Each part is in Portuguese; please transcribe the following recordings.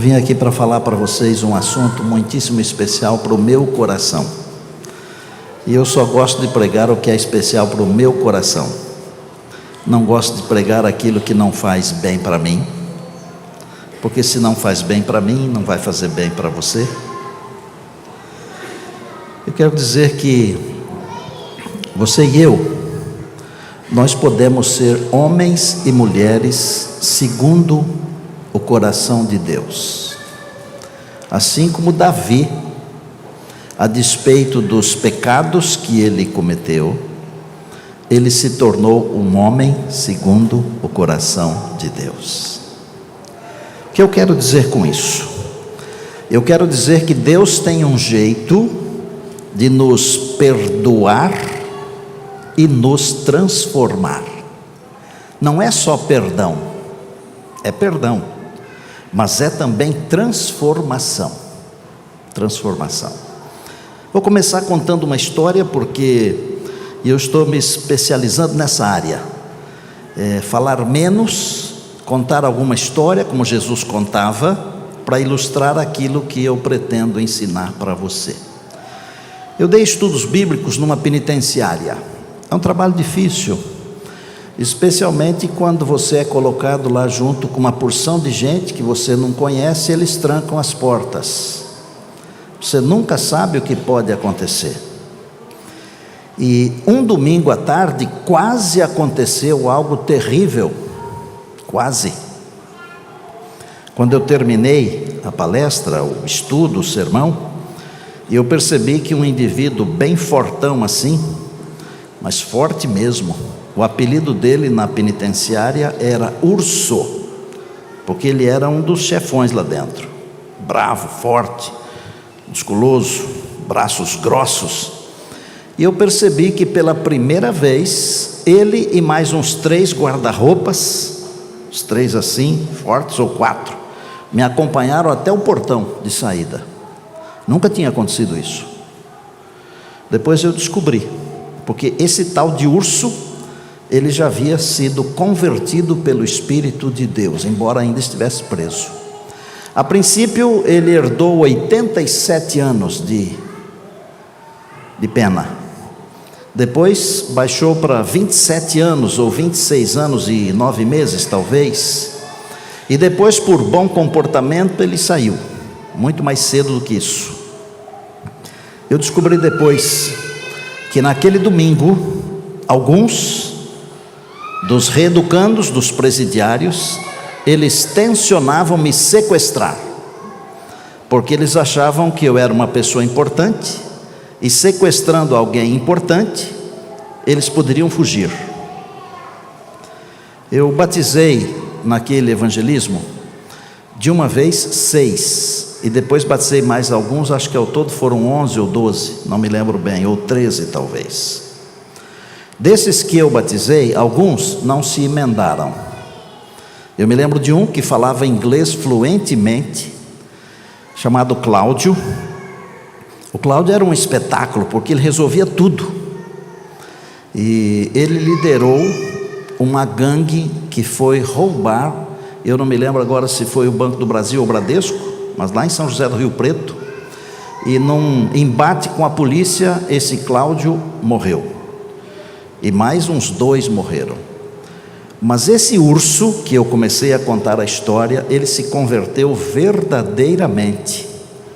vim aqui para falar para vocês um assunto muitíssimo especial para o meu coração. E eu só gosto de pregar o que é especial para o meu coração. Não gosto de pregar aquilo que não faz bem para mim, porque se não faz bem para mim, não vai fazer bem para você. Eu quero dizer que você e eu, nós podemos ser homens e mulheres segundo o coração de Deus. Assim como Davi, a despeito dos pecados que ele cometeu, ele se tornou um homem segundo o coração de Deus. O que eu quero dizer com isso? Eu quero dizer que Deus tem um jeito de nos perdoar e nos transformar. Não é só perdão, é perdão, mas é também transformação. Vou começar contando uma história, porque eu estou me especializando nessa área. Falar menos, contar alguma história, como Jesus contava, para ilustrar aquilo que eu pretendo ensinar para você. Eu dei estudos bíblicos numa penitenciária. É um trabalho difícil, especialmente quando você é colocado lá junto com uma porção de gente que você não conhece, e eles trancam as portas. Você nunca sabe o que pode acontecer. E um domingo à tarde quase aconteceu algo terrível, quase. Quando eu terminei a palestra, o estudo, o sermão, eu percebi que um indivíduo bem fortão assim, mas forte mesmo, o apelido dele na penitenciária era Urso, porque ele era um dos chefões lá dentro, bravo, forte, musculoso, braços grossos. E eu percebi que pela primeira vez, ele e mais uns 3 guarda-roupas, os 3 assim, fortes, ou 4, me acompanharam até o portão de saída. Nunca tinha acontecido isso. Depois eu descobri, porque esse tal de Urso, ele já havia sido convertido pelo Espírito de Deus, embora ainda estivesse preso. A princípio ele herdou 87 anos de pena. Depois baixou para 27 anos ou 26 anos e 9 meses talvez. E depois, por bom comportamento, ele saiu, muito mais cedo do que isso. Eu descobri depois que naquele domingo, alguns dos reeducandos, dos presidiários, eles tensionavam me sequestrar, porque eles achavam que eu era uma pessoa importante, e sequestrando alguém importante, eles poderiam fugir. Eu batizei naquele evangelismo, de uma vez 6, e depois batizei mais alguns, acho que ao todo foram 11 ou 12, não me lembro bem, ou 13 talvez. Desses que eu batizei, alguns não se emendaram. Eu me lembro de um que falava inglês fluentemente, chamado Cláudio. O Cláudio era um espetáculo, porque ele resolvia tudo. E ele liderou uma gangue que foi roubar, eu não me lembro agora se foi o Banco do Brasil ou o Bradesco, mas lá em São José do Rio Preto. E num embate com a polícia, esse Cláudio morreu. E mais uns 2 morreram. Mas esse Urso, que eu comecei a contar a história, ele se converteu verdadeiramente.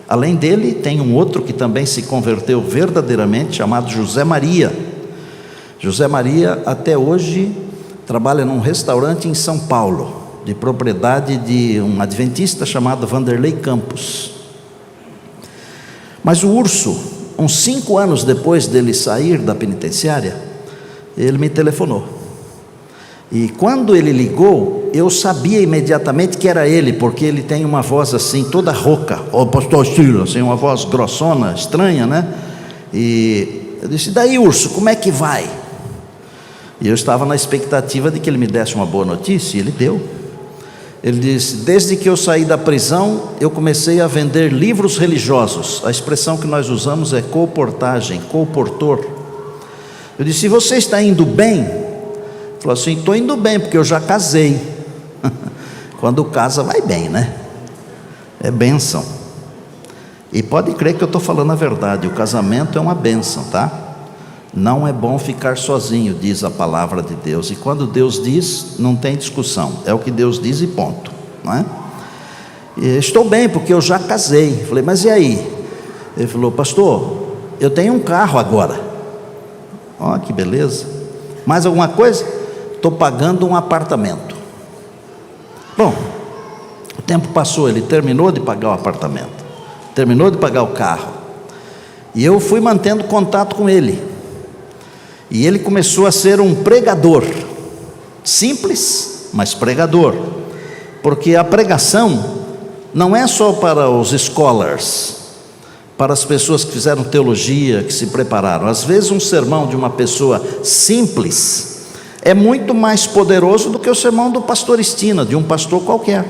Além dele, tem um outro que também se converteu verdadeiramente, chamado José Maria. José Maria, até hoje, trabalha num restaurante em São Paulo, de propriedade de um adventista chamado Vanderlei Campos. Mas o Urso, uns 5 anos depois dele sair da penitenciária, ele me telefonou. E quando ele ligou, eu sabia imediatamente que era ele, porque ele tem uma voz assim, toda rouca, pastor Ciro, assim, uma voz grossona, estranha, né? E eu disse: daí, Urso, como é que vai? E eu estava na expectativa de que ele me desse uma boa notícia, e ele deu. Ele disse: desde que eu saí da prisão, eu comecei a vender livros religiosos. A expressão que nós usamos é colportagem, colportor. Eu disse: você está indo bem? Ele falou assim: estou indo bem, porque eu já casei. Quando casa vai bem, né? é bênção. E pode crer que eu estou falando a verdade, o casamento é uma bênção, tá? Não é bom ficar sozinho, diz a palavra de Deus. E quando Deus diz, não tem discussão, é o que Deus diz e ponto, não é? E estou bem, porque eu já casei. Falei, mas e aí? Ele falou, pastor, eu tenho um carro agora. Ó, que beleza. Mais alguma coisa? Estou pagando um apartamento. Bom, o tempo passou, ele terminou de pagar o apartamento, terminou de pagar o carro, e eu fui mantendo contato com ele, e ele começou a ser um pregador, simples, mas pregador, porque a pregação não é só para os scholars, para as pessoas que fizeram teologia, que se prepararam. Às vezes um sermão de uma pessoa simples é muito mais poderoso do que o sermão do pastor Estina, de um pastor qualquer.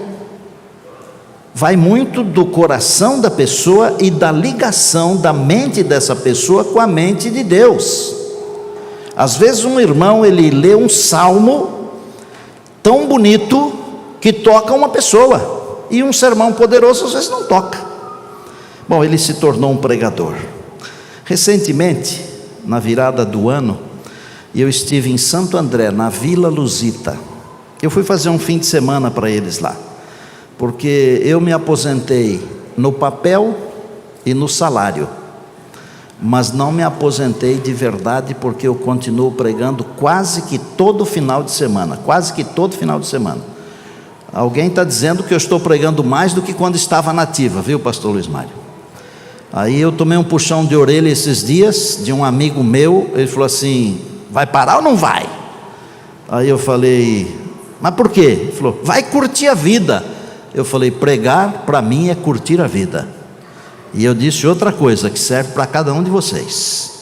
Vai muito do coração da pessoa e da ligação da mente dessa pessoa com a mente de Deus. Às vezes um irmão, ele lê um salmo tão bonito que toca uma pessoa, e um sermão poderoso às vezes não toca. Bom, ele se tornou um pregador. Recentemente, na virada do ano, eu estive em Santo André, na Vila Lusita. Eu fui fazer um fim de semana para eles lá, porque eu me aposentei no papel e no salário, mas não me aposentei de verdade, porque eu continuo pregando quase que todo final de semana, Alguém está dizendo que eu estou pregando mais do que quando estava nativa, viu, pastor Luiz Mário? Aí eu tomei um puxão de orelha esses dias, de um amigo meu. Ele falou assim, vai parar ou não vai? Aí eu falei, mas por quê? Ele falou, vai curtir a vida. Eu falei, pregar para mim é curtir a vida. E eu disse outra coisa, que serve para cada um de vocês,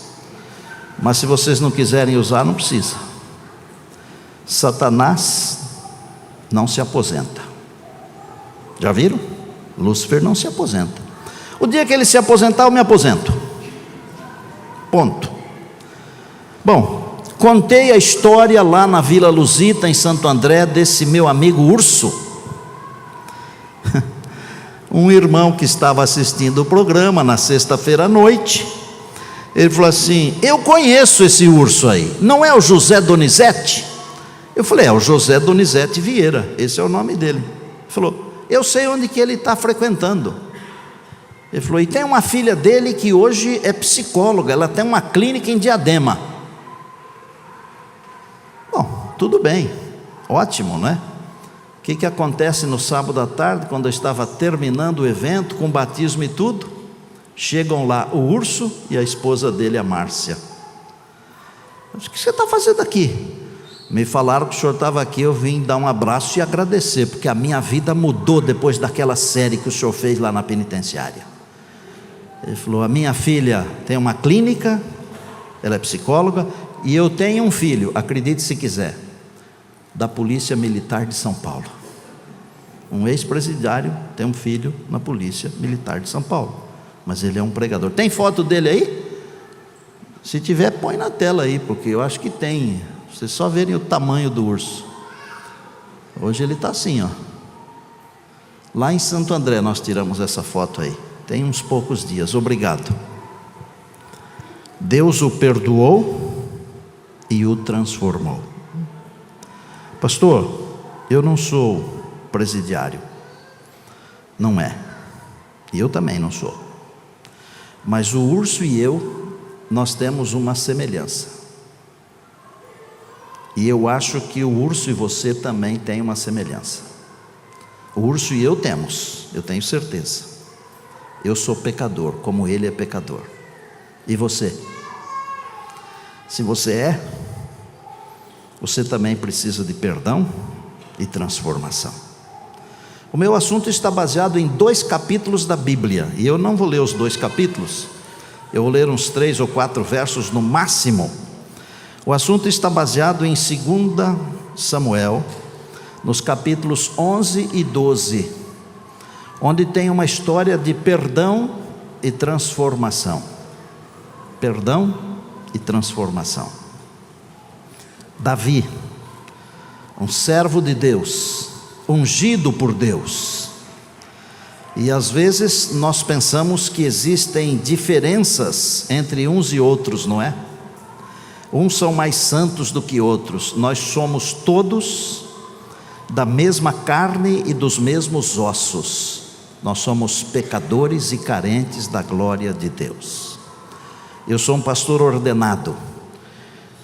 mas se vocês não quiserem usar, não precisa. Satanás não se aposenta. Já viram? Lúcifer não se aposenta. O dia que ele se aposentar, eu me aposento. Ponto. Bom, contei a história lá na Vila Lusita, em Santo André, desse meu amigo Urso. Um irmão que estava assistindo o programa na sexta-feira à noite, ele falou assim, eu conheço esse Urso aí, não é o José Donizete? Eu falei, é o José Donizete Vieira, esse é o nome dele. Ele falou, eu sei onde que ele está frequentando. Ele falou, e tem uma filha dele que hoje é psicóloga, ela tem uma clínica em Diadema. Bom, tudo bem, ótimo, não é? O que acontece no sábado à tarde, quando eu estava terminando o evento, com batismo e tudo? Chegam lá o Urso e a esposa dele, a Márcia. Eu disse, o que você está fazendo aqui? Me falaram que o senhor estava aqui, eu vim dar um abraço e agradecer, porque a minha vida mudou depois daquela série que o senhor fez lá na penitenciária. Ele falou, a minha filha tem uma clínica, ela é psicóloga, e eu tenho um filho, acredite se quiser, da Polícia Militar de São Paulo. Um ex-presidiário tem um filho na Polícia Militar de São Paulo, mas ele é um pregador. Tem foto dele aí? Se tiver, põe na tela aí, porque eu acho que tem. Vocês só verem o tamanho do urso. Hoje ele está assim, ó. Lá em Santo André nós tiramos essa foto aí, tem uns poucos dias. Obrigado. Deus o perdoou e o transformou. Pastor, eu não sou presidiário. Não é. E eu também não sou. Mas o urso e eu, nós temos uma semelhança. E eu acho que o urso e você também têm uma semelhança. O urso e eu temos, eu tenho certeza. Eu sou pecador, como ele é pecador. E você? Se você é, você também precisa de perdão e transformação. O meu assunto está baseado em 2 capítulos da Bíblia, e eu não vou ler os 2 capítulos, eu vou ler uns 3 ou 4 versos no máximo. O assunto está baseado em 2 Samuel, nos capítulos 11 e 12, onde tem uma história de perdão e transformação. Perdão e transformação. Davi, um servo de Deus, ungido por Deus, E às vezes nós pensamos que existem diferenças entre uns e outros, não é? Uns são mais santos do que outros. Nós somos todos da mesma carne e dos mesmos ossos. Nós somos pecadores e carentes da glória de Deus. Eu sou um pastor ordenado.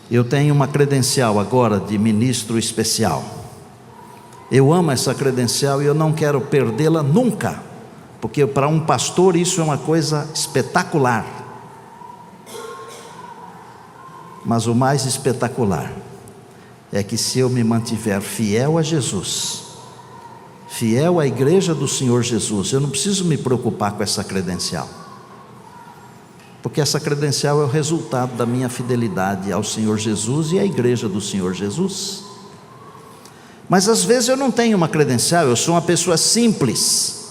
Eu tenho uma credencial agora de ministro especial. Eu amo essa credencial e eu não quero perdê-la nunca, porque para um pastor isso é uma coisa espetacular. Mas o mais espetacular é que se eu me mantiver fiel a Jesus, fiel à igreja do Senhor Jesus, eu não preciso me preocupar com essa credencial, porque essa credencial é o resultado da minha fidelidade ao Senhor Jesus e à igreja do Senhor Jesus. Mas às vezes eu não tenho uma credencial, eu sou uma pessoa simples,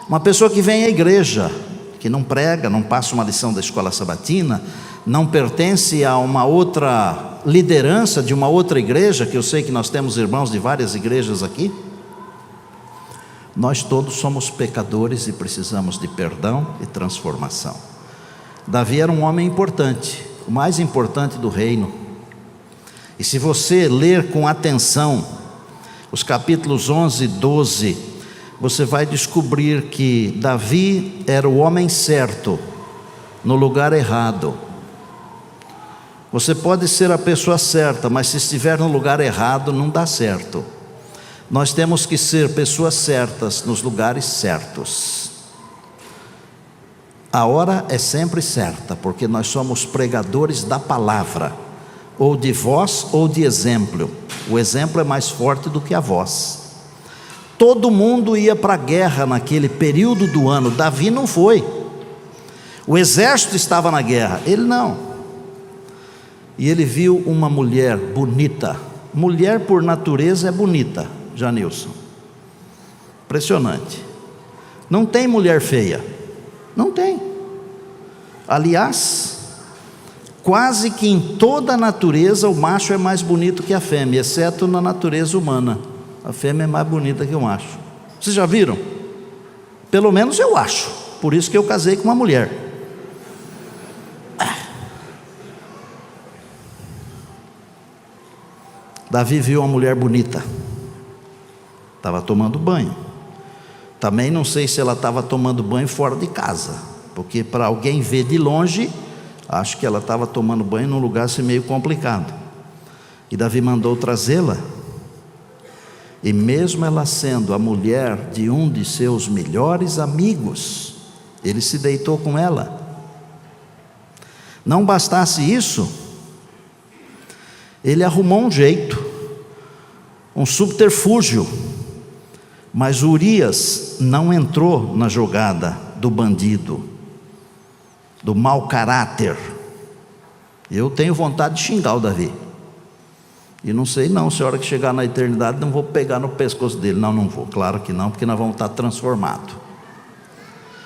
uma pessoa que vem à igreja, que não prega, não passa uma lição da escola sabatina, não pertence a uma outra liderança de uma outra igreja, que eu sei que nós temos irmãos de várias igrejas aqui. Nós todos somos pecadores e precisamos de perdão e transformação. Davi era um homem importante, o mais importante do reino. E se você ler com atenção os capítulos 11 e 12, você vai descobrir que Davi era o homem certo, no lugar errado. Você pode ser a pessoa certa, mas se estiver no lugar errado, não dá certo. Nós temos que ser pessoas certas, nos lugares certos. A hora é sempre certa, porque nós somos pregadores da palavra, ou de voz ou de exemplo. O exemplo é mais forte do que a voz. Todo mundo ia para a guerra naquele período do ano. Davi não foi. O exército estava na guerra, ele não. E ele viu uma mulher bonita. Mulher por natureza é bonita, Janilson. Impressionante. Não tem mulher feia. Não tem. Aliás, quase que em toda a natureza o macho é mais bonito que a fêmea, exceto na natureza humana. A fêmea é mais bonita que o macho. Vocês já viram? Pelo menos eu acho. Por isso que eu casei com uma mulher. Davi viu uma mulher bonita. Estava tomando banho. Também não sei se ela estava tomando banho fora de casa, porque para alguém ver de longe, acho que ela estava tomando banho num lugar assim meio complicado. E Davi mandou trazê-la. E mesmo ela sendo a mulher de um de seus melhores amigos, ele se deitou com ela. Não bastasse isso, ele arrumou um jeito, um subterfúgio, mas Urias não entrou na jogada do bandido, do mau caráter. Eu tenho vontade de xingar o Davi, e não sei não, se a hora que chegar na eternidade não vou pegar no pescoço dele. Não vou, claro que não, porque nós vamos estar transformados.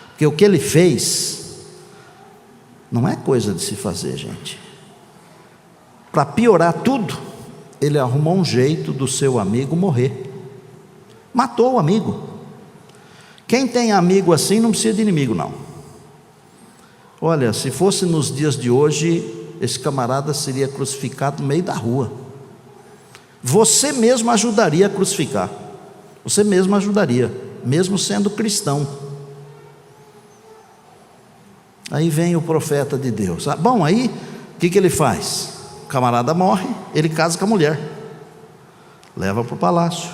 Porque o que ele fez não é coisa de se fazer, gente. Para piorar tudo, ele arrumou um jeito do seu amigo morrer. Matou o amigo. Quem tem amigo assim não precisa de inimigo, não. Olha, se fosse nos dias de hoje, esse camarada seria crucificado no meio da rua. Você mesmo ajudaria a crucificar. Você mesmo ajudaria, mesmo sendo cristão. Aí vem o profeta de Deus. Bom, aí o que ele faz? O camarada morre, ele casa com a mulher, leva para o palácio.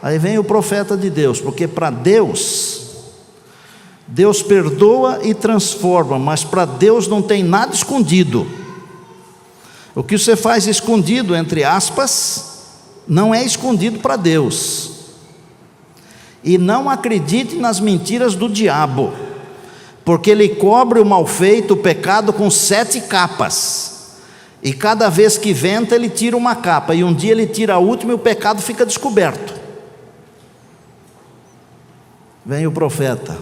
Aí vem o profeta de Deus, porque para Deus, Deus perdoa e transforma, mas para Deus não tem nada escondido. O que você faz escondido, entre aspas, não é escondido para Deus. E não acredite nas mentiras do diabo, porque ele cobre o mal feito, o pecado, com 7 capas. E cada vez que venta ele tira uma capa, e um dia ele tira a última e o pecado fica descoberto. Vem o profeta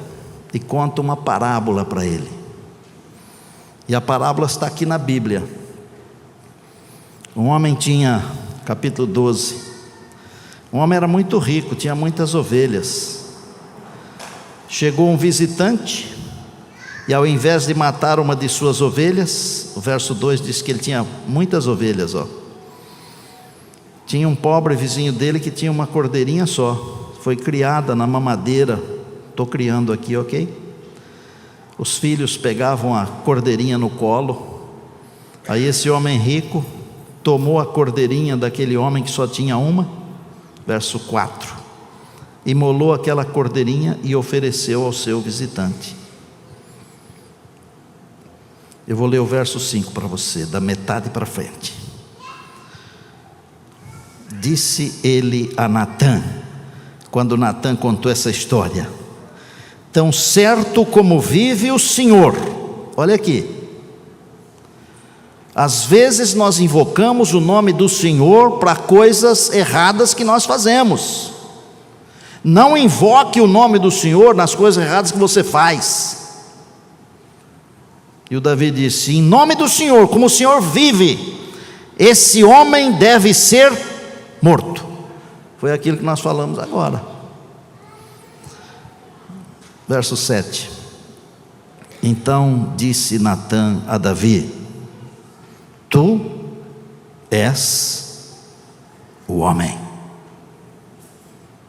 e conta uma parábola para ele. E a parábola está aqui na Bíblia. Um homem tinha, capítulo 12, um homem era muito rico, tinha muitas ovelhas. Chegou um visitante, e ao invés de matar uma de suas ovelhas, o verso 2 diz que ele tinha muitas ovelhas, tinha um pobre vizinho dele que tinha uma cordeirinha só, foi criada na mamadeira, estou criando aqui, ok? Os filhos pegavam a cordeirinha no colo, aí esse homem rico tomou a cordeirinha daquele homem que só tinha uma, verso 4, imolou aquela cordeirinha e ofereceu ao seu visitante. Eu vou ler o verso 5 para você, da metade para frente. Disse ele a Natã, quando Natã contou essa história: tão certo como vive o Senhor. Olha aqui, às vezes nós invocamos o nome do Senhor para coisas erradas que nós fazemos. Não invoque o nome do Senhor nas coisas erradas que você faz. E o Davi disse: em nome do Senhor, como o Senhor vive, esse homem deve ser morto. Foi aquilo que nós falamos agora. Verso 7. Então disse Natã a Davi: tu és o homem.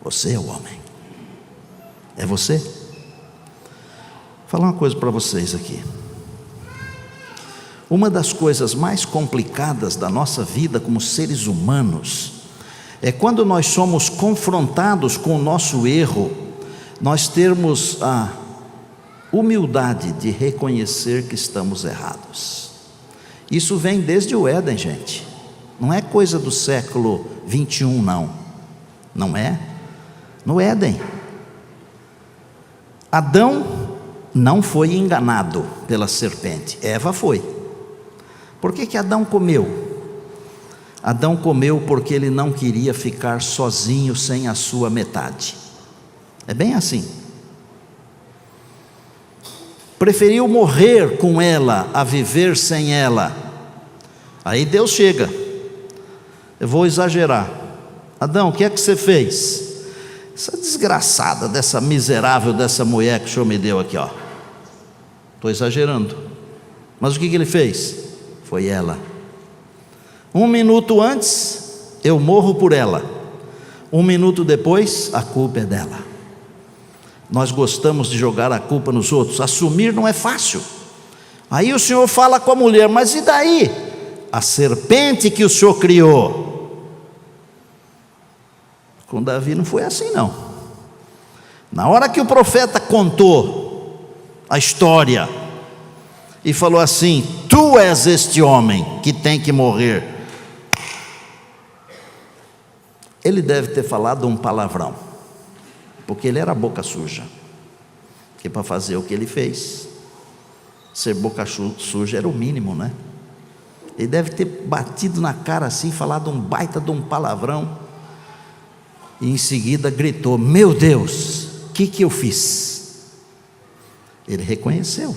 Você é o homem. É você. Vou falar uma coisa para vocês aqui. Uma das coisas mais complicadas da nossa vida como seres humanos é quando nós somos confrontados com o nosso erro, nós termos a humildade de reconhecer que estamos errados. Isso vem desde o Éden, gente. Não é coisa do século 21, não. Não é? No Éden, Adão não foi enganado pela serpente, Eva foi. Por que Adão comeu? Adão comeu porque ele não queria ficar sozinho sem a sua metade. É bem assim. Preferiu morrer com ela a viver sem ela. Aí Deus chega. Eu vou exagerar. Adão, o que é que você fez? Essa desgraçada dessa miserável dessa mulher que o Senhor me deu aqui, estou exagerando, mas o que ele fez? Foi ela. 1 minuto antes eu morro por ela, 1 minuto depois a culpa é dela. Nós gostamos de jogar a culpa nos outros, assumir não é fácil. Aí o Senhor fala com a mulher: mas e daí? A serpente que o Senhor criou. Com Davi não foi assim, não. Na hora que o profeta contou a história e falou assim: tu és este homem que tem que morrer, ele deve ter falado um palavrão, porque ele era boca suja. Porque para fazer o que ele fez, ser boca suja era o mínimo, né? Ele deve ter batido na cara assim, falado um baita de um palavrão, e em seguida gritou: meu Deus, o que eu fiz? Ele reconheceu.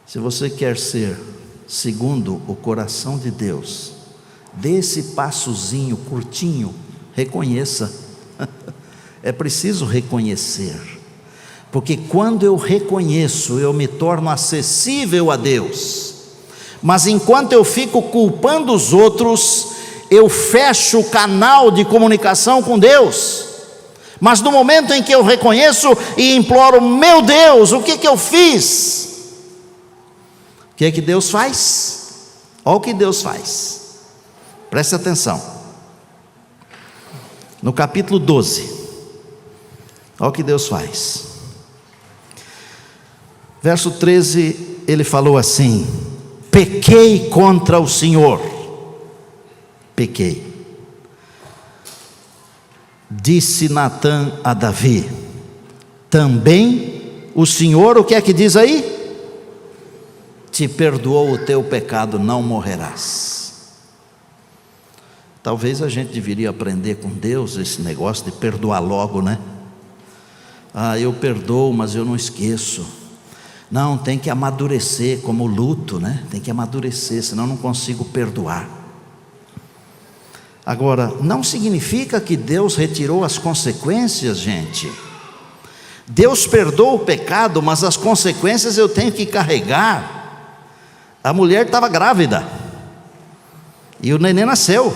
Se você quer ser segundo o coração de Deus, dê esse passozinho curtinho, reconheça. É preciso reconhecer, porque quando eu reconheço, eu me torno acessível a Deus. Mas enquanto eu fico culpando os outros, eu fecho o canal de comunicação com Deus. Mas no momento em que eu reconheço e imploro: meu Deus, o que eu fiz? O que Deus faz? Olha o que Deus faz, preste atenção. No capítulo 12, olha o que Deus faz. Verso 13, ele falou assim: pequei contra o Senhor. Pequei. Disse Natã a Davi: também o Senhor, o que é que diz aí? Te perdoou o teu pecado, não morrerás. Talvez a gente deveria aprender com Deus esse negócio de perdoar logo, né? Eu perdoo, mas eu não esqueço. Não, tem que amadurecer, como o luto, né? Tem que amadurecer, senão eu não consigo perdoar. Agora, não significa que Deus retirou as consequências, gente. Deus perdoa o pecado, mas as consequências eu tenho que carregar. A mulher estava grávida, e o neném nasceu,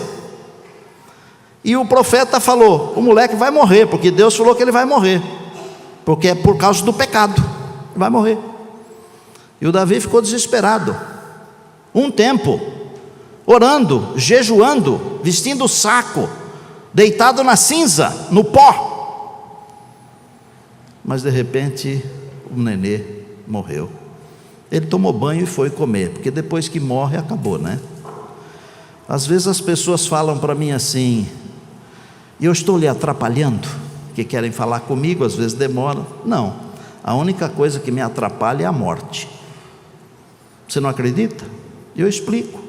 e o profeta falou: o moleque vai morrer, porque Deus falou que ele vai morrer, porque é por causa do pecado, vai morrer. E o Davi ficou desesperado, um tempo, orando, jejuando, vestindo saco, deitado na cinza, no pó. Mas de repente o nenê morreu. Ele tomou banho e foi comer, porque depois que morre acabou, né? Às vezes as pessoas falam para mim assim: e eu estou lhe atrapalhando? Que querem falar comigo, às vezes demora. Não, a única coisa que me atrapalha é a morte. Você não acredita? Eu explico.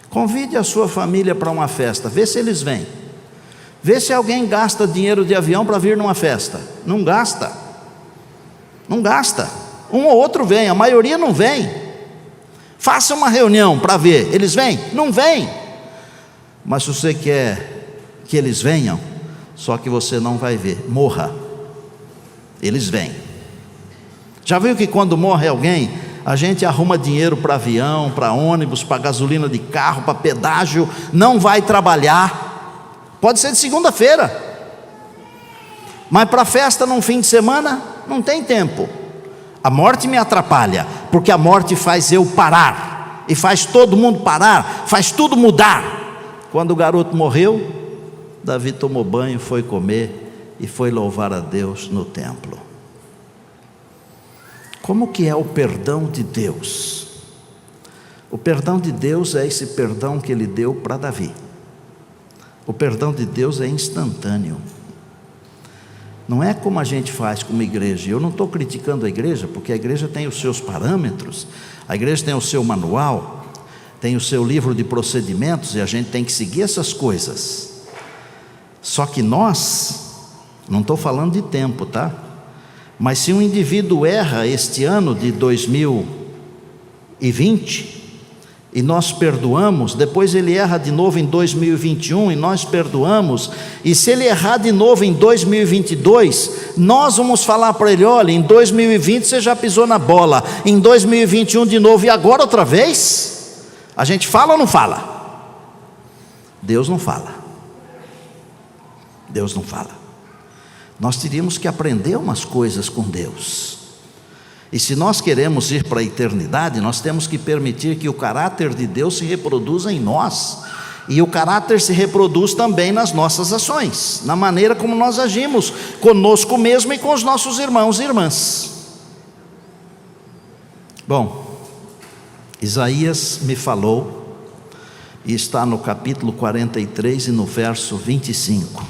Convide a sua família para uma festa, vê se eles vêm. Vê se alguém gasta dinheiro de avião para vir numa festa. Não gasta. Não gasta. Um ou outro vem, a maioria não vem. Faça uma reunião para ver, eles vêm? Não vêm. Mas se você quer que eles venham, só que você não vai ver, morra. Eles vêm. Já viu que quando morre alguém, a gente arruma dinheiro para avião, para ônibus, para gasolina de carro, para pedágio, não vai trabalhar. Pode ser de segunda-feira, mas para festa num fim de semana, não tem tempo. A morte me atrapalha, porque a morte faz eu parar, e faz todo mundo parar, faz tudo mudar. Quando o garoto morreu, Davi tomou banho, foi comer e foi louvar a Deus no templo. Como que é o perdão de Deus? O perdão de Deus é esse perdão que Ele deu para Davi. O perdão de Deus é instantâneo. Não é como a gente faz como igreja. Eu não estou criticando a igreja, porque a igreja tem os seus parâmetros, a igreja tem o seu manual, tem o seu livro de procedimentos, e a gente tem que seguir essas coisas. Só que nós, não estou falando de tempo, tá? Mas se um indivíduo erra este ano de 2020, e nós perdoamos, depois ele erra de novo em 2021 e nós perdoamos, e se ele errar de novo em 2022, nós vamos falar para ele: olha, em 2020 você já pisou na bola, em 2021 de novo, e agora outra vez? A gente fala ou não fala? Deus não fala. Deus não fala. Nós teríamos que aprender umas coisas com Deus. E se nós queremos ir para a eternidade, nós temos que permitir que o caráter de Deus se reproduza em nós. E o caráter se reproduz também nas nossas ações, na maneira como nós agimos conosco mesmo e com os nossos irmãos e irmãs. Bom, Isaías me falou, e está no capítulo 43 e no verso 25,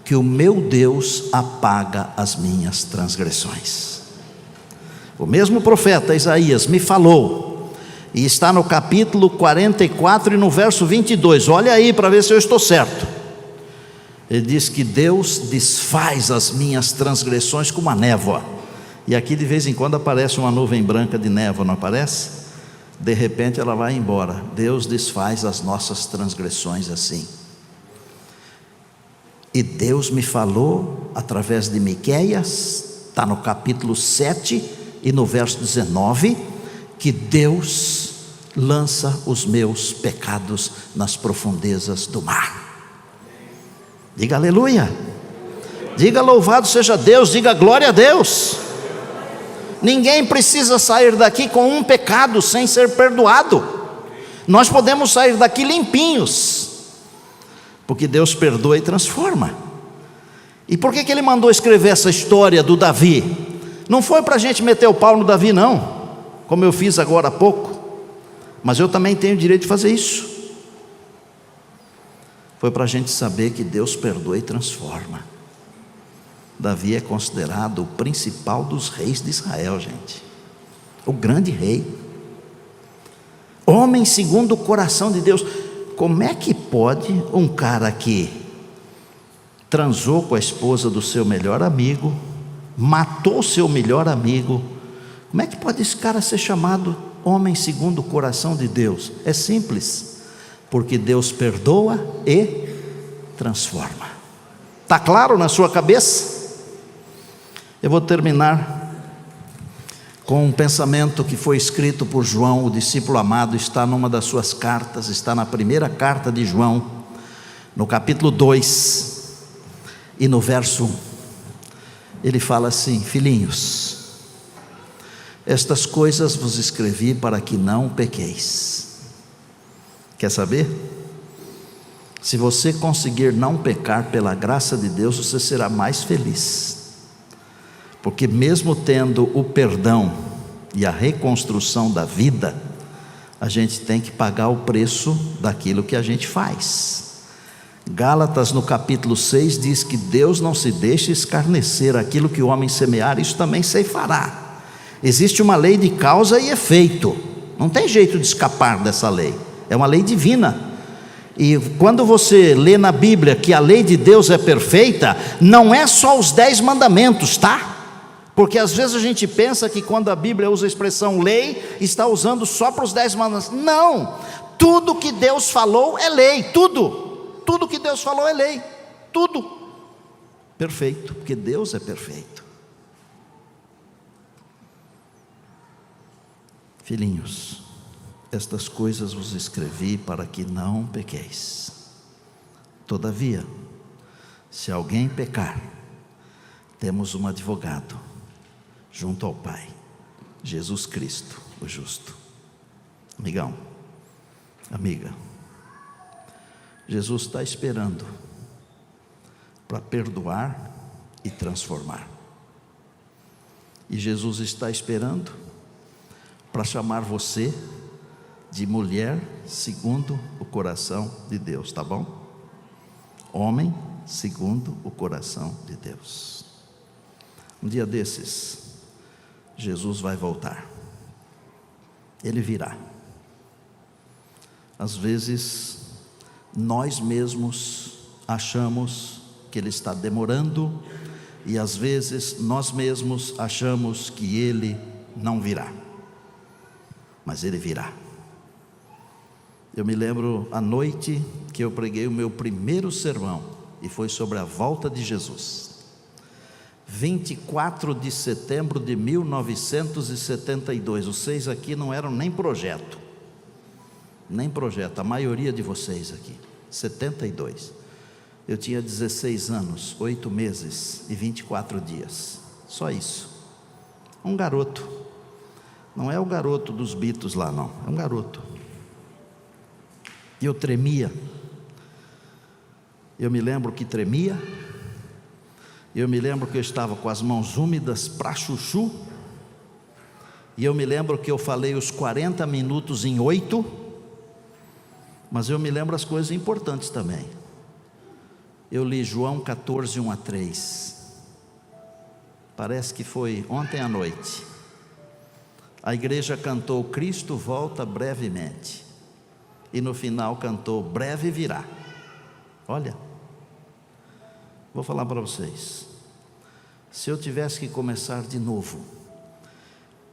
que o meu Deus apaga as minhas transgressões. O mesmo profeta Isaías me falou, e está no capítulo 44 e no verso 22, olha aí para ver se eu estou certo. Ele diz que Deus desfaz as minhas transgressões como a névoa, e aqui de vez em quando aparece uma nuvem branca de névoa, não aparece? De repente ela vai embora. Deus desfaz as nossas transgressões assim. E Deus me falou através de Miqueias, está no capítulo 7 e no verso 19, que Deus lança os meus pecados nas profundezas do mar. Diga aleluia, diga louvado seja Deus, diga glória a Deus. Ninguém precisa sair daqui com um pecado sem ser perdoado. Nós podemos sair daqui limpinhos, porque Deus perdoa e transforma. E por que Ele mandou escrever essa história do Davi? Não foi para a gente meter o pau no Davi, não, como eu fiz agora há pouco, mas eu também tenho o direito de fazer isso. Foi para a gente saber que Deus perdoa e transforma. Davi é considerado o principal dos reis de Israel, gente, o grande rei, homem segundo o coração de Deus. Como é que pode um cara que transou com a esposa do seu melhor amigo, matou seu melhor amigo, como é que pode esse cara ser chamado homem segundo o coração de Deus? É simples, porque Deus perdoa e transforma. Está claro na sua cabeça? Eu vou terminar com um pensamento que foi escrito por João, o discípulo amado, está numa das suas cartas, está na primeira carta de João, no capítulo 2, e no verso 1, ele fala assim: filhinhos, estas coisas vos escrevi para que não pequeis. Quer saber? Se você conseguir não pecar pela graça de Deus, você será mais feliz. Porque mesmo tendo o perdão e a reconstrução da vida, a gente tem que pagar o preço daquilo que a gente faz. Gálatas no capítulo 6 diz que Deus não se deixa escarnecer, aquilo que o homem semear, isso também ceifará. Existe uma lei de causa e efeito, não tem jeito de escapar dessa lei, é uma lei divina. E quando você lê na Bíblia que a lei de Deus é perfeita, não é só os 10 mandamentos, tá? Porque às vezes a gente pensa que quando a Bíblia usa a expressão lei, está usando só para os 10 mandamentos. Não, tudo que Deus falou é lei, tudo que Deus falou é lei, tudo, perfeito, porque Deus é perfeito. Filhinhos, estas coisas vos escrevi para que não pequeis. Todavia, se alguém pecar, temos um advogado junto ao Pai, Jesus Cristo, o justo. Amigão, amiga, Jesus está esperando para perdoar e transformar. E Jesus está esperando para chamar você de mulher segundo o coração de Deus, tá bom? Homem segundo o coração de Deus. Um dia desses, Jesus vai voltar. Ele virá. Às vezes, nós mesmos achamos que Ele está demorando, e às vezes nós mesmos achamos que Ele não virá. Mas Ele virá. Eu me lembro a noite que eu preguei o meu primeiro sermão, e foi sobre a volta de Jesus. 24 de setembro de 1972, vocês aqui não eram nem projeto, a maioria de vocês aqui, 72, eu tinha 16 anos, 8 meses e 24 dias, só isso, um garoto, não é o garoto dos Beatles lá não, é um garoto, e eu tremia, eu me lembro que tremia, eu me lembro que eu estava com as mãos úmidas para chuchu, e eu me lembro que eu falei os 40 minutos em 8, mas eu me lembro as coisas importantes também. Eu li João 14, 1 a 3, parece que foi ontem à noite. A igreja cantou Cristo volta brevemente, e no final cantou breve virá. Olha, vou falar para vocês, se eu tivesse que começar de novo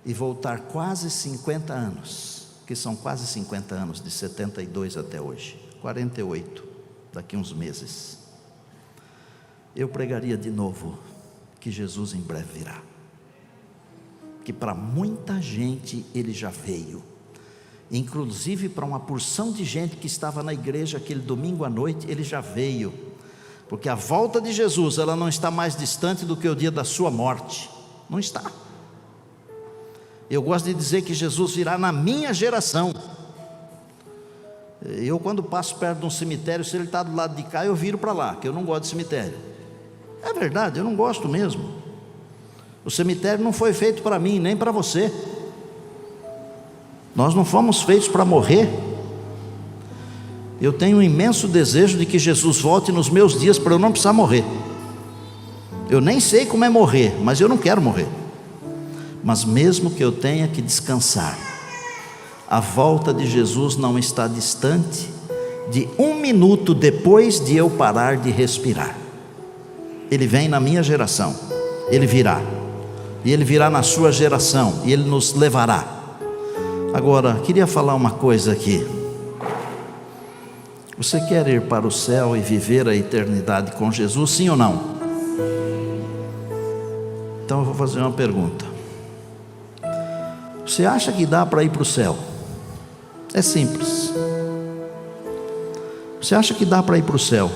e voltar quase 50 anos, que são quase 50 anos, de 72 até hoje, 48, daqui uns meses, eu pregaria de novo que Jesus em breve virá, que para muita gente Ele já veio, inclusive para uma porção de gente que estava na igreja aquele domingo à noite, Ele já veio, porque a volta de Jesus, ela não está mais distante do que o dia da sua morte, não está. Eu gosto de dizer que Jesus virá na minha geração. Eu quando passo perto de um cemitério, se ele está do lado de cá, eu viro para lá, que eu não gosto de cemitério. É verdade, eu não gosto mesmo. O cemitério não foi feito para mim, nem para você. Nós não fomos feitos para morrer. Eu tenho um imenso desejo de que Jesus volte nos meus dias para eu não precisar morrer. Eu nem sei como é morrer, mas eu não quero morrer. Mas mesmo que eu tenha que descansar, a volta de Jesus não está distante de 1 minuto depois de eu parar de respirar. Ele vem na minha geração, Ele virá, e Ele virá na sua geração, e Ele nos levará. Agora, queria falar uma coisa aqui. Você quer ir para o céu e viver a eternidade com Jesus, sim ou não? Então eu fazer uma pergunta. Você acha que dá para ir para o céu? É simples. Você acha que dá para ir para o céu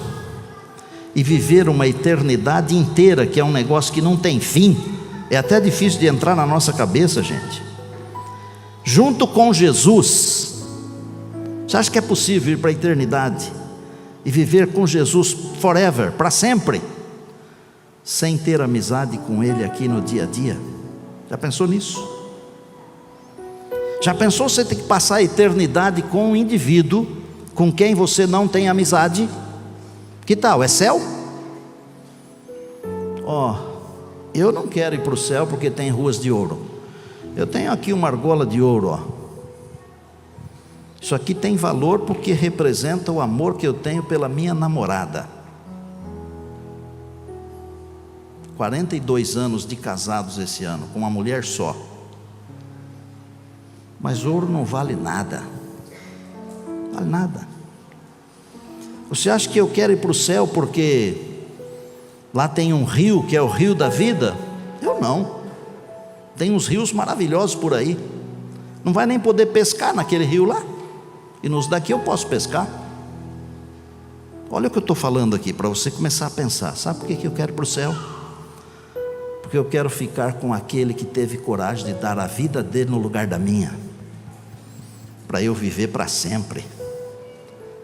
e viver uma eternidade inteira, que é um negócio que não tem fim? É até difícil de entrar na nossa cabeça, gente. Junto com Jesus, você acha que é possível ir para a eternidade e viver com Jesus forever, para sempre, sem ter amizade com Ele aqui no dia a dia? Já pensou nisso? Já pensou você ter que passar a eternidade com um indivíduo com quem você não tem amizade? Que tal? É céu? Eu não quero ir para o céu porque tem ruas de ouro. Eu tenho aqui uma argola de ouro, Isso aqui tem valor porque representa o amor que eu tenho pela minha namorada. 42 anos de casados esse ano, com uma mulher só. Mas ouro não vale nada. Vale nada. Você acha que eu quero ir para o céu porque lá tem um rio que é o rio da vida? Eu não. Tem uns rios maravilhosos por aí. Não vai nem poder pescar naquele rio lá. E nos daqui eu posso pescar. Olha o que eu estou falando aqui, para você começar a pensar. Sabe por que eu quero ir para o céu? Porque eu quero ficar com aquele que teve coragem de dar a vida dele no lugar da minha, para eu viver para sempre.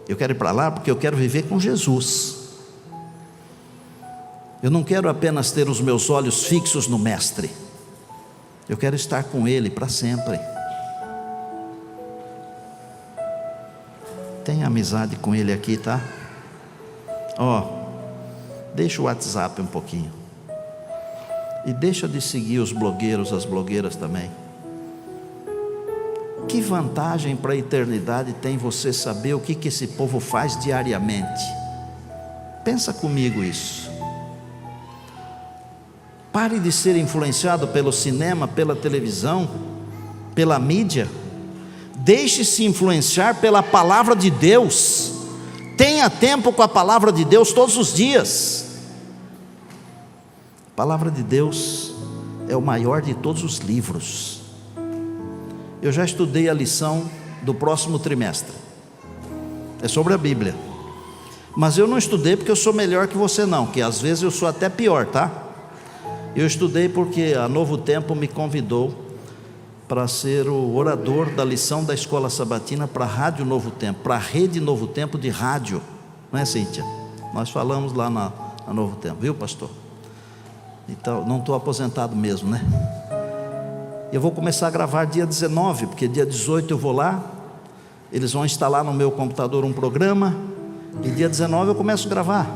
Eu quero ir para lá porque eu quero viver com Jesus. Eu não quero apenas ter os meus olhos fixos no Mestre. Eu quero estar com Ele para sempre. Tenha amizade com Ele aqui, tá? Deixa o WhatsApp um pouquinho. E deixa de seguir os blogueiros, as blogueiras também. Que vantagem para a eternidade tem você saber o que esse povo faz diariamente? Pensa comigo isso. Pare de ser influenciado pelo cinema, pela televisão, pela mídia. Deixe-se influenciar pela palavra de Deus. Tenha tempo com a palavra de Deus todos os dias. A palavra de Deus é o maior de todos os livros. Eu já estudei a lição do próximo trimestre. É sobre a Bíblia. Mas eu não estudei porque eu sou melhor que você não, que às vezes eu sou até pior, tá? Eu estudei porque a Novo Tempo me convidou para ser o orador da lição da Escola Sabatina para a Rádio Novo Tempo, para a Rede Novo Tempo de rádio. Não é, Cíntia? Nós falamos lá na Novo Tempo, viu, pastor? Então, não estou aposentado mesmo, né? Eu vou começar a gravar dia 19, porque dia 18 eu vou lá. Eles vão instalar no meu computador um programa, e dia 19 eu começo a gravar.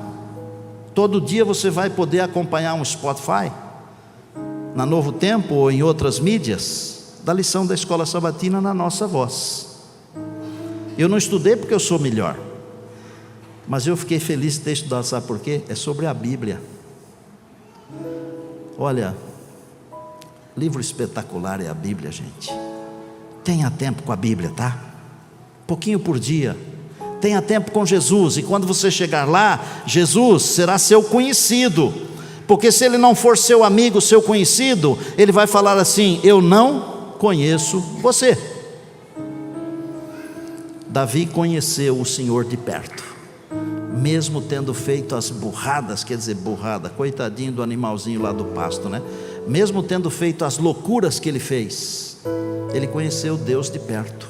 Todo dia você vai poder acompanhar um Spotify, na Novo Tempo ou em outras mídias, da lição da Escola Sabatina na nossa voz. Eu não estudei porque eu sou melhor, mas eu fiquei feliz de ter estudado, sabe por quê? É sobre a Bíblia. Olha, livro espetacular é a Bíblia, gente. Tenha tempo com a Bíblia, tá? Pouquinho por dia. Tenha tempo com Jesus, e quando você chegar lá, Jesus será seu conhecido, porque se ele não for seu amigo, seu conhecido, ele vai falar assim: eu não conheço você. Davi conheceu o Senhor de perto, mesmo tendo feito as burradas, quer dizer, burrada, coitadinho do animalzinho lá do pasto, né? Mesmo tendo feito as loucuras que ele fez, ele conheceu Deus de perto.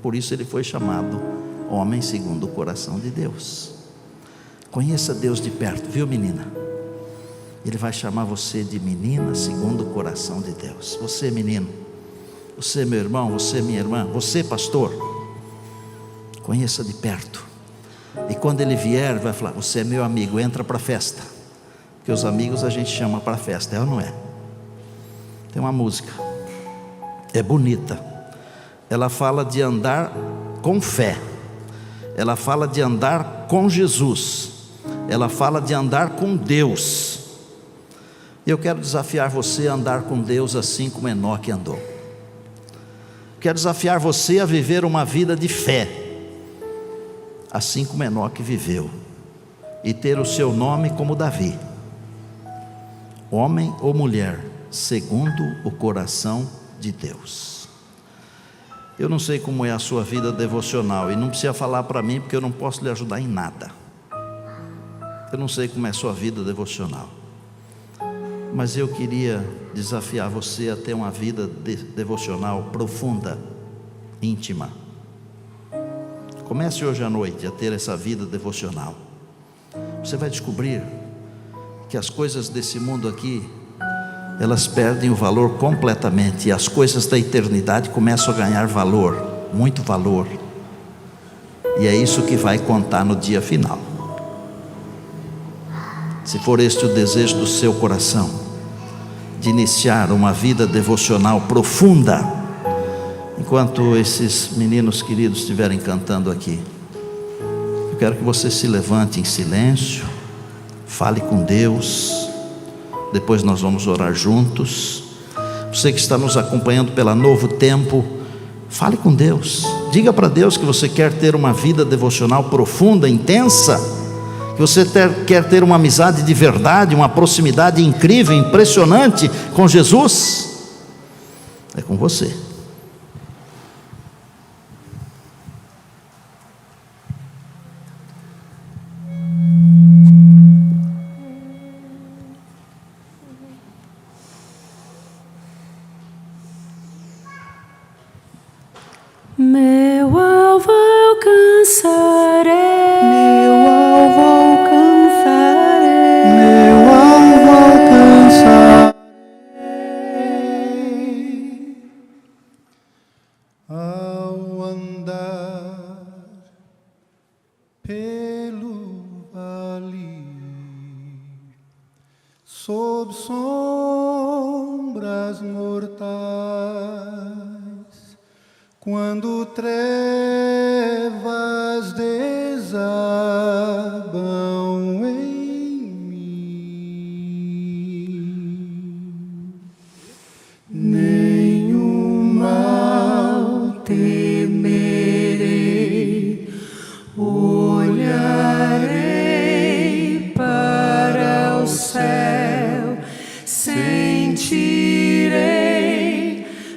Por isso ele foi chamado homem segundo o coração de Deus. Conheça Deus de perto, viu, menina? Ele vai chamar você de menina segundo o coração de Deus. Você, menino, você, meu irmão, você, minha irmã, você, pastor, conheça de perto. E quando ele vier, vai falar: você é meu amigo, entra para a festa. Porque os amigos a gente chama para a festa, é ou não é? Tem uma música, é bonita. Ela fala de andar com fé, ela fala de andar com Jesus, ela fala de andar com Deus. Eu quero desafiar você a andar com Deus assim como Enoque andou. Quero desafiar você a viver uma vida de fé, assim como Enoque viveu, e ter o seu nome como Davi, homem ou mulher, segundo o coração de Deus. Eu não sei como é a sua vida devocional, e não precisa falar para mim, porque eu não posso lhe ajudar em nada. Eu não sei como é a sua vida devocional, mas eu queria desafiar você a ter uma vida devocional profunda, íntima. Comece hoje à noite a ter essa vida devocional. Você vai descobrir que as coisas desse mundo aqui, elas perdem o valor completamente, e as coisas da eternidade começam a ganhar valor, muito valor, e é isso que vai contar no dia final. Se for este o desejo do seu coração, de iniciar uma vida devocional profunda, enquanto esses meninos queridos estiverem cantando aqui, eu quero que você se levante em silêncio, fale com Deus. Depois nós vamos orar juntos. Você que está nos acompanhando pela Novo Tempo, fale com Deus. Diga para Deus que você quer ter uma vida devocional profunda, intensa, que você quer ter uma amizade de verdade, uma proximidade incrível, impressionante com Jesus. É com você. Meu alvo alcançarei, meu alvo alcançarei, meu alvo alcançarei. Ao andar pelo vale, sob sombras mortais, quando trevas desabam em mim, nenhum mal temerei, olharei para o céu, sentirei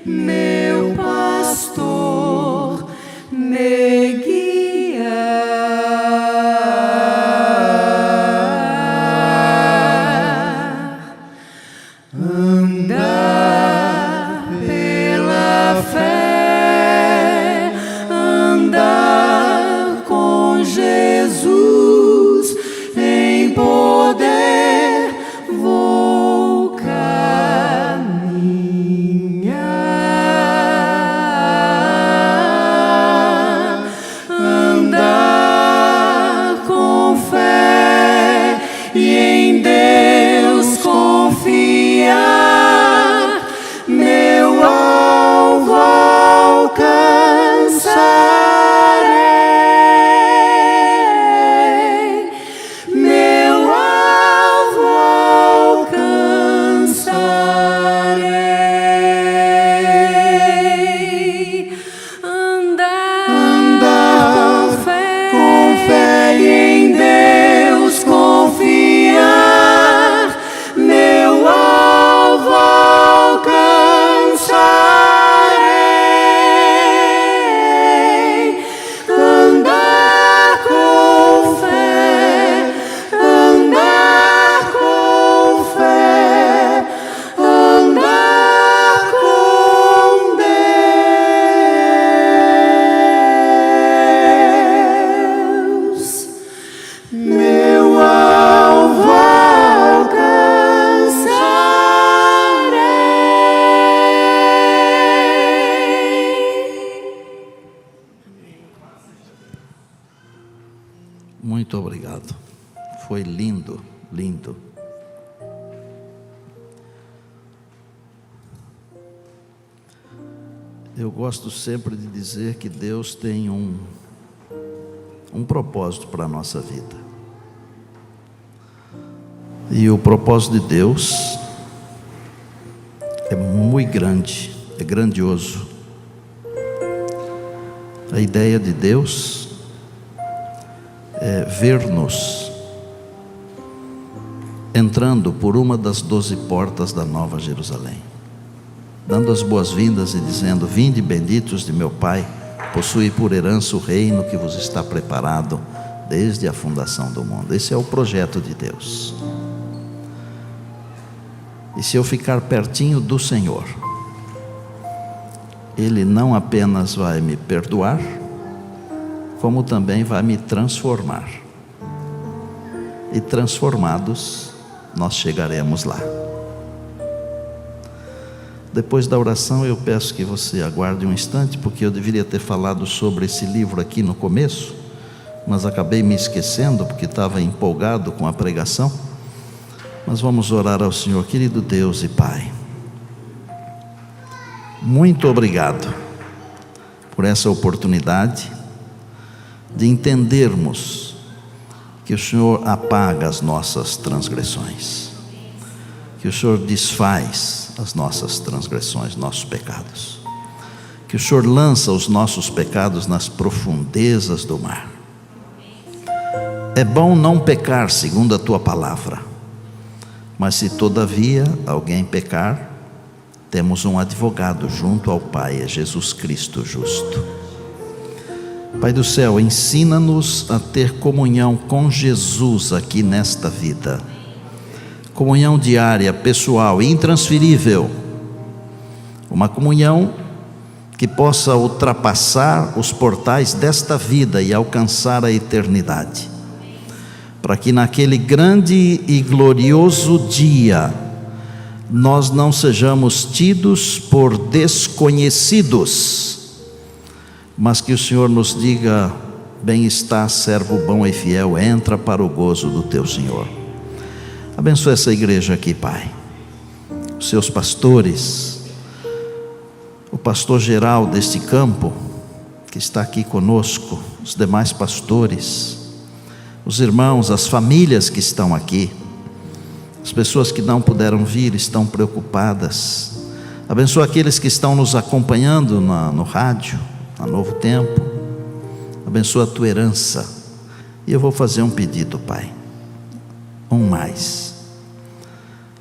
meu pastor me guiar. Andar pela fé, andar com Jesus em poder, vou caminhar. Andar com fé e em Deus confiar, meu alvo alcançarei, meu alvo alcançarei. Andar com fé e em Deus confiar, meu alvo alcançarei. Andar com fé, andar com fé, andar com Deus, meu alvo alcançarei. Muito obrigado. Foi lindo, lindo. Eu gosto sempre de dizer que Deus tem um propósito para a nossa vida. E o propósito de Deus é muito grande, é grandioso. A ideia de Deus é ver-nos entrando por uma das 12 portas da Nova Jerusalém, dando as boas-vindas e dizendo: vinde benditos de meu Pai, possui por herança o reino que vos está preparado desde a fundação do mundo. Esse é o projeto de Deus. E se eu ficar pertinho do Senhor, Ele não apenas vai me perdoar, como também vai me transformar. E transformados, nós chegaremos lá. Depois da oração, eu peço que você aguarde um instante, porque eu deveria ter falado sobre esse livro aqui no começo, mas acabei me esquecendo, porque estava empolgado com a pregação. Mas vamos orar ao Senhor. Querido Deus e Pai, muito obrigado por essa oportunidade de entendermos que o Senhor apaga as nossas transgressões, que o Senhor desfaz as nossas transgressões, nossos pecados, que o Senhor lança os nossos pecados nas profundezas do mar. É bom não pecar segundo a Tua palavra, mas se todavia alguém pecar, temos um advogado junto ao Pai, é Jesus Cristo justo. Pai do céu, ensina-nos a ter comunhão com Jesus aqui nesta vida, comunhão diária, pessoal, intransferível, uma comunhão que possa ultrapassar os portais desta vida e alcançar a eternidade, para que naquele grande e glorioso dia nós não sejamos tidos por desconhecidos, mas que o Senhor nos diga: bem está, servo bom e fiel, entra para o gozo do teu Senhor. Abençoa essa igreja aqui, Pai, os seus pastores, o pastor geral deste campo que está aqui conosco, os demais pastores, os irmãos, as famílias que estão aqui, as pessoas que não puderam vir, estão preocupadas. Abençoa aqueles que estão nos acompanhando no rádio, na Novo Tempo. Abençoa a tua herança. E eu vou fazer um pedido, Pai, mais: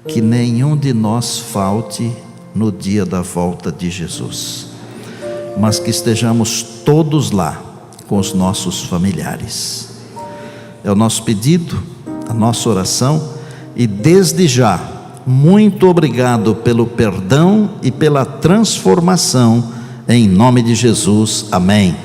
que nenhum de nós falte no dia da volta de Jesus, mas que estejamos todos lá com os nossos familiares. É o nosso pedido, a nossa oração, e desde já, muito obrigado pelo perdão e pela transformação, em nome de Jesus, amém.